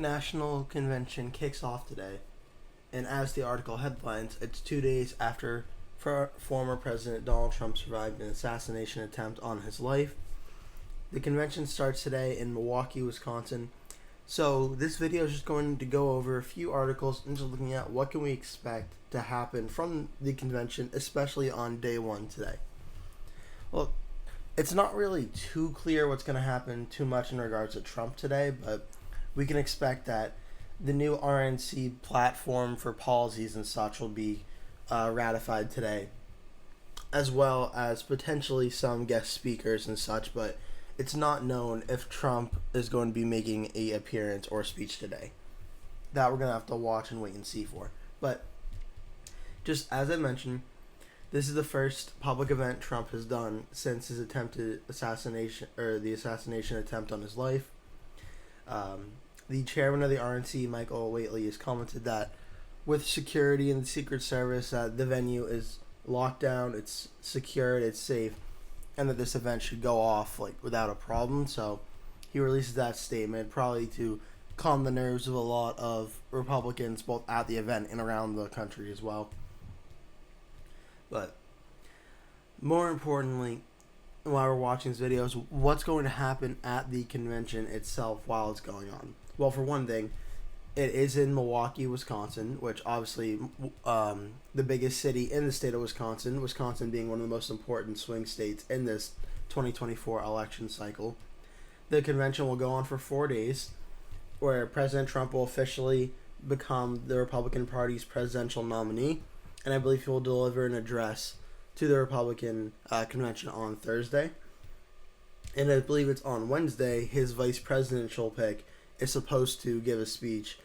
National convention kicks off today, and as the article headlines, it's 2 days after former President Donald Trump survived an assassination attempt on his life. The convention starts today in Milwaukee, Wisconsin. So this video is just going to go over a few articles and just looking at what can we expect to happen from the convention, especially on day one today. Well, it's not really too clear what's going to happen too much in regards to Trump today, but we can expect that the new RNC platform for policies and such will be ratified today, as well as potentially some guest speakers and such, but it's not known if Trump is going to be making a appearance or speech today. That we're going to have to watch and wait and see for. But just as I mentioned, this is the first public event Trump has done since his attempted assassination, or the assassination attempt on his life. The chairman of the RNC, Michael Whately, has commented that with security and the Secret Service, the venue is locked down, it's secured, it's safe, and that this event should go off without a problem. So he releases that statement probably to calm the nerves of a lot of Republicans, both at the event and around the country as well. But more importantly, while we're watching these videos, what's going to happen at the convention itself while it's going on? Well, for one thing, it is in Milwaukee, Wisconsin, which obviously the biggest city in the state of Wisconsin, Wisconsin being one of the most important swing states in this 2024 election cycle. The convention will go on for 4 days, where President Trump will officially become the Republican Party's presidential nominee, and I believe he will deliver an address to the Republican convention on Thursday. And I believe it's on Wednesday, his vice presidential pick is supposed to give a speech,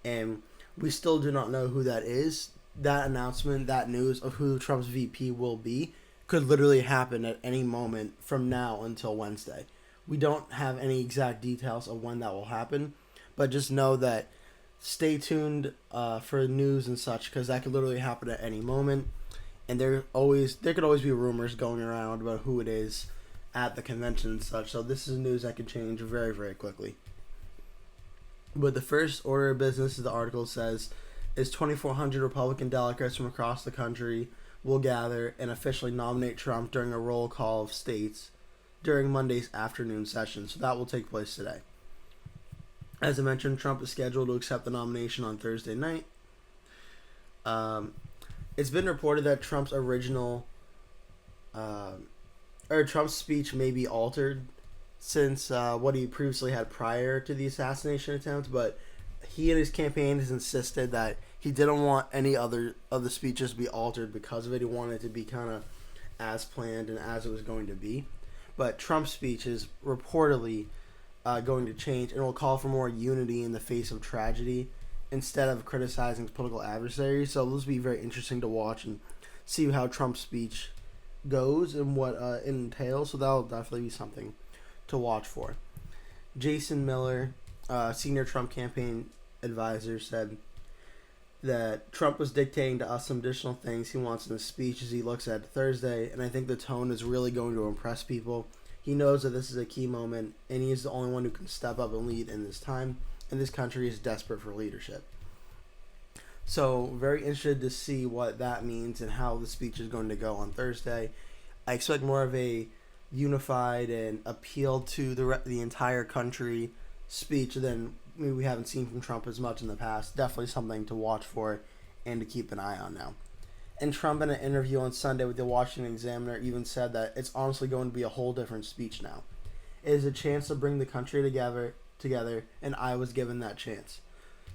and we still do not know who that is. That announcement, that news of who Trump's VP will be, could literally happen at any moment from now until Wednesday. We don't have any exact details of when that will happen, but just know that stay tuned for news and such, because that could literally happen at any moment. And there could always be rumors going around about who it is at the convention and such. So this is news that can change very, very quickly. But the first order of business, as the article says, is 2,400 Republican delegates from across the country will gather and officially nominate Trump during a roll call of states during Monday's afternoon session. So that will take place today. As I mentioned, Trump is scheduled to accept the nomination on Thursday night. It's been reported that Trump's Trump's speech may be altered since what he previously had prior to the assassination attempt, but he and his campaign has insisted that he didn't want any other of the speeches to be altered because of it. He wanted it to be kind of as planned and as it was going to be. But Trump's speech is reportedly going to change and will call for more unity in the face of tragedy instead of criticizing his political adversaries. So this will be very interesting to watch and see how Trump's speech goes and what it entails. So that'll definitely be something to watch for. Jason Miller, senior Trump campaign advisor, said that Trump was dictating to us some additional things he wants in his speech as he looks at Thursday, and I think the tone is really going to impress people. He knows that this is a key moment, and he is the only one who can step up and lead in this time, and this country is desperate for leadership. So, very interested to see what that means and how the speech is going to go on Thursday. I expect more of a unified and appeal to the entire country speech than maybe we haven't seen from Trump as much in the past. Definitely something to watch for and to keep an eye on now. And Trump, in an interview on Sunday with the Washington Examiner, even said that it's honestly going to be a whole different speech now. It is a chance to bring the country together, and I was given that chance.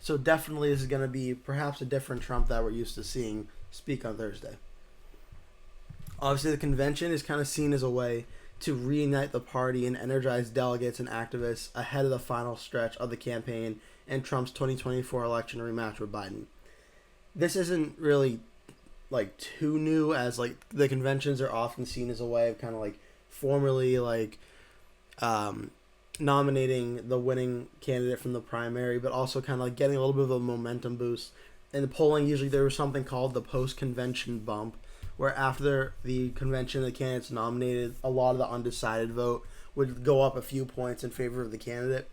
So definitely this is going to be perhaps a different Trump that we're used to seeing speak on Thursday. Obviously, the convention is kind of seen as a way to reunite the party and energize delegates and activists ahead of the final stretch of the campaign and Trump's 2024 election rematch with Biden. This isn't really too new, as the conventions are often seen as a way of kind of formally nominating the winning candidate from the primary, but also kind of getting a little bit of a momentum boost. In the polling, usually there was something called the post-convention bump, where after the convention the candidate's nominated, a lot of the undecided vote would go up a few points in favor of the candidate.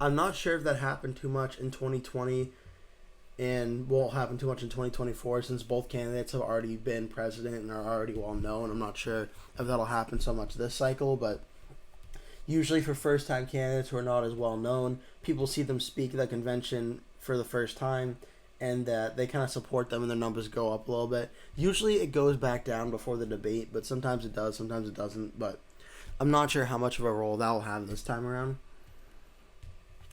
I'm not sure if that happened too much in 2020 and won't happen too much in 2024 since both candidates have already been president and are already well known. I'm not sure if that'll happen so much this cycle, but usually for first time candidates who are not as well known, people see them speak at the convention for the first time and that they kind of support them and their numbers go up a little bit. Usually it goes back down before the debate, but sometimes it does, sometimes it doesn't. But I'm not sure how much of a role that will have this time around.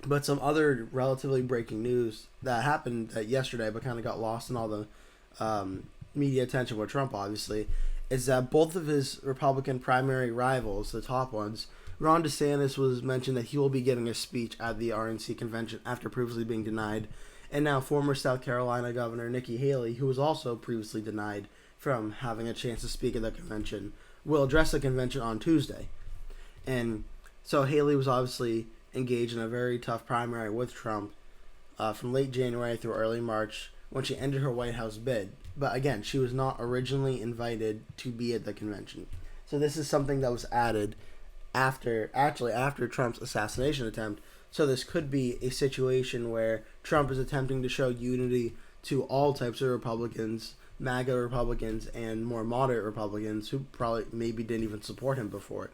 But some other relatively breaking news that happened yesterday but kind of got lost in all the media attention with Trump, obviously, is that both of his Republican primary rivals, the top ones, Ron DeSantis was mentioned that he will be giving a speech at the RNC convention after previously being denied. And now former South Carolina Governor Nikki Haley, who was also previously denied from having a chance to speak at the convention, will address the convention on Tuesday. And so Haley was obviously engaged in a very tough primary with Trump from late January through early March when she ended her White House bid. But again, she was not originally invited to be at the convention. So this is something that was added after Trump's assassination attempt. So this could be a situation where Trump is attempting to show unity to all types of Republicans, MAGA Republicans, and more moderate Republicans who probably maybe didn't even support him before.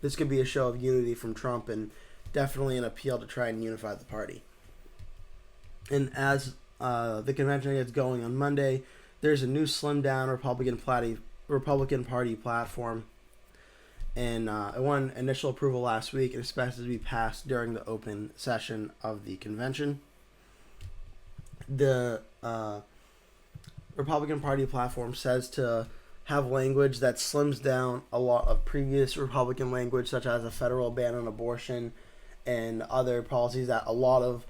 This could be a show of unity from Trump and definitely an appeal to try and unify the party. And as the convention gets going on Monday, there's a new slimmed-down Republican Party platform. And it won initial approval last week and is expected to be passed during the open session of the convention. The Republican Party platform says to have language that slims down a lot of previous Republican language, such as a federal ban on abortion and other policies that a lot of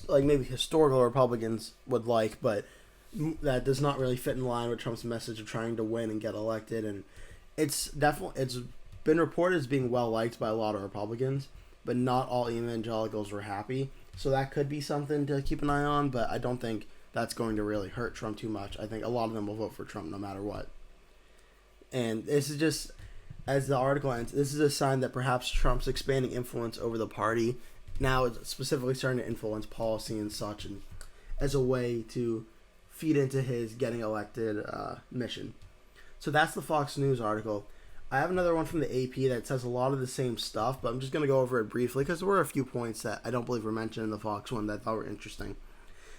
maybe historical Republicans would like, but that does not really fit in line with Trump's message of trying to win and get elected. And it's been reported as being well liked by a lot of Republicans, but not all evangelicals were happy. So that could be something to keep an eye on, but I don't think that's going to really hurt Trump too much. I think a lot of them will vote for Trump no matter what. And this is just, as the article ends, this is a sign that perhaps Trump's expanding influence over the party now is specifically starting to influence policy and such, and as a way to feed into his getting elected mission. So that's the Fox News article. I have another one from the AP that says a lot of the same stuff, but I'm just going to go over it briefly because there were a few points that I don't believe were mentioned in the Fox one that I thought were interesting.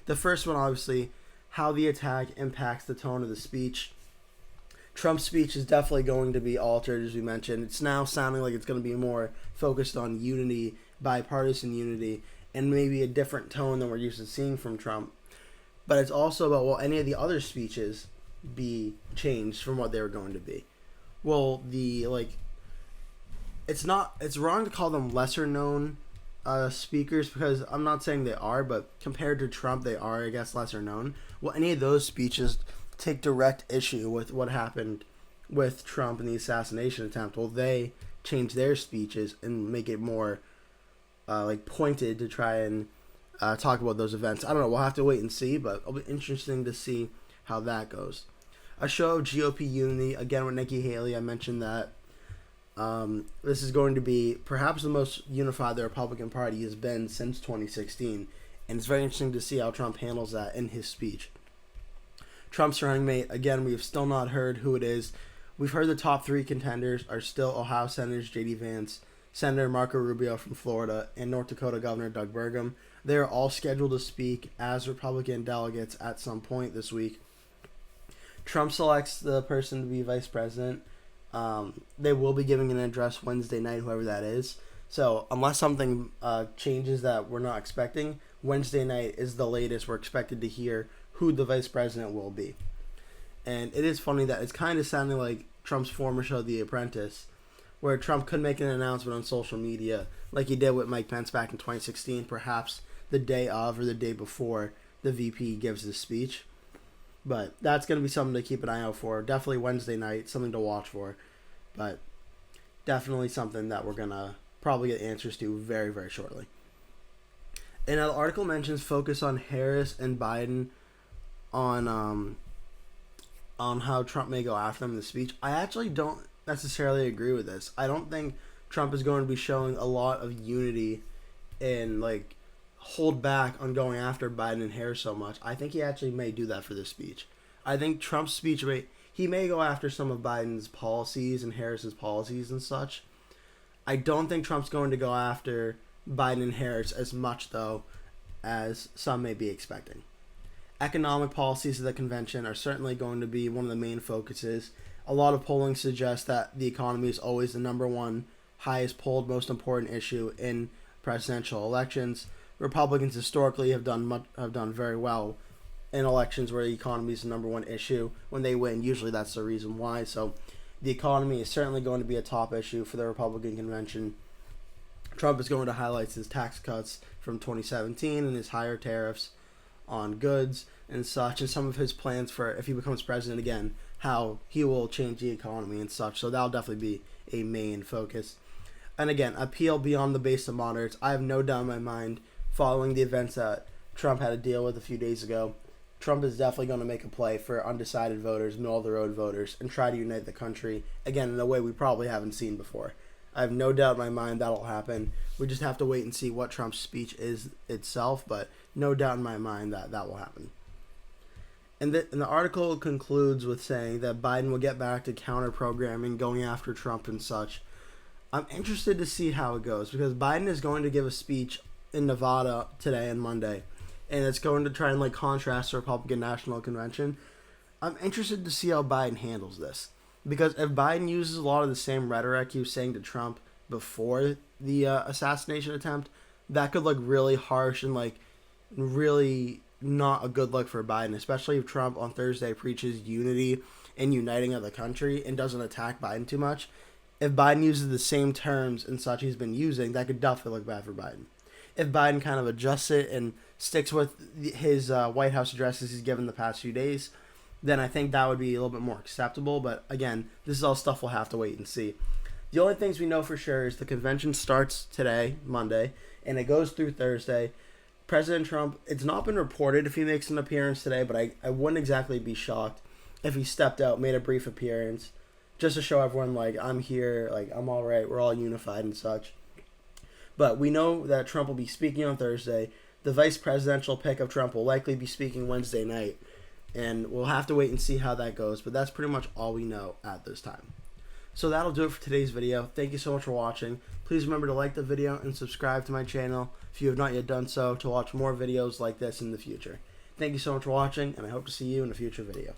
The first one, obviously, how the attack impacts the tone of the speech. Trump's speech is definitely going to be altered, as we mentioned. It's now sounding like it's going to be more focused on unity, bipartisan unity, and maybe a different tone than we're used to seeing from Trump. But it's also about, will any of the other speeches be changed from what they were going to be? Well, it's wrong to call them lesser known speakers because I'm not saying they are, but compared to Trump, they are, I guess, lesser known. Will any of those speeches take direct issue with what happened with Trump and the assassination attempt? Will they change their speeches and make it more pointed to try and talk about those events? I don't know. We'll have to wait and see, but it'll be interesting to see how that goes. A show of GOP unity, again with Nikki Haley. I mentioned that this is going to be perhaps the most unified the Republican Party has been since 2016, and it's very interesting to see how Trump handles that in his speech. Trump's running mate, again, we've still not heard who it is. We've heard the top three contenders are still Ohio Senators J.D. Vance, Senator Marco Rubio from Florida, and North Dakota Governor Doug Burgum. They are all scheduled to speak as Republican delegates at some point this week. Trump selects the person to be vice president. They will be giving an address Wednesday night, whoever that is. So unless something changes that we're not expecting, Wednesday night is the latest we're expected to hear who the vice president will be. And it is funny that it's kind of sounding like Trump's former show, The Apprentice, where Trump could make an announcement on social media like he did with Mike Pence back in 2016, perhaps the day of or the day before the VP gives his speech. But that's going to be something to keep an eye out for. Definitely Wednesday night, something to watch for. But definitely something that we're going to probably get answers to very, very shortly. And the article mentions focus on Harris and Biden on how Trump may go after them in the speech. I actually don't necessarily agree with this. I don't think Trump is going to be showing a lot of unity in hold back on going after Biden and Harris so much. I think he actually may do that for this speech. I think Trump's speech, he may go after some of Biden's policies and Harris's policies and such. I don't think Trump's going to go after Biden and Harris as much, though, as some may be expecting. Economic policies of the convention are certainly going to be one of the main focuses. A lot of polling suggests that the economy is always the number one highest polled, most important issue in presidential elections. Republicans historically have done very well in elections where the economy is the number one issue. When they win, usually that's the reason why. So the economy is certainly going to be a top issue for the Republican convention. Trump is going to highlight his tax cuts from 2017 and his higher tariffs on goods and such, and some of his plans for, if he becomes president again, how he will change the economy and such. So that'll definitely be a main focus. And again, appeal beyond the base of moderates. I have no doubt in my mind, following the events that Trump had to deal with a few days ago, Trump is definitely going to make a play for undecided voters, middle-of-the-road voters, and try to unite the country, again, in a way we probably haven't seen before. I have no doubt in my mind that'll happen. We just have to wait and see what Trump's speech is itself, but no doubt in my mind that will happen. And the article concludes with saying that Biden will get back to counter-programming, going after Trump and such. I'm interested to see how it goes, because Biden is going to give a speech in Nevada today and Monday, and it's going to try and contrast the Republican National Convention. I'm interested to see how Biden handles this, because if Biden uses a lot of the same rhetoric he was saying to Trump before the assassination attempt, that could look really harsh and really not a good look for Biden, especially if Trump on Thursday preaches unity and uniting of the country and doesn't attack Biden too much. If Biden uses the same terms and such he's been using, that could definitely look bad for Biden. If Biden kind of adjusts it and sticks with his White House addresses he's given the past few days, then I think that would be a little bit more acceptable. But again, this is all stuff we'll have to wait and see. The only things we know for sure is the convention starts today, Monday, and it goes through Thursday. President Trump, it's not been reported if he makes an appearance today, but I wouldn't exactly be shocked if he stepped out, made a brief appearance, just to show everyone, I'm here, I'm all right, we're all unified and such. But we know that Trump will be speaking on Thursday. The vice presidential pick of Trump will likely be speaking Wednesday night, and we'll have to wait and see how that goes, but that's pretty much all we know at this time. So that'll do it for today's video. Thank you so much for watching. Please remember to like the video and subscribe to my channel if you have not yet done so, to watch more videos like this in the future. Thank you so much for watching, and I hope to see you in a future video.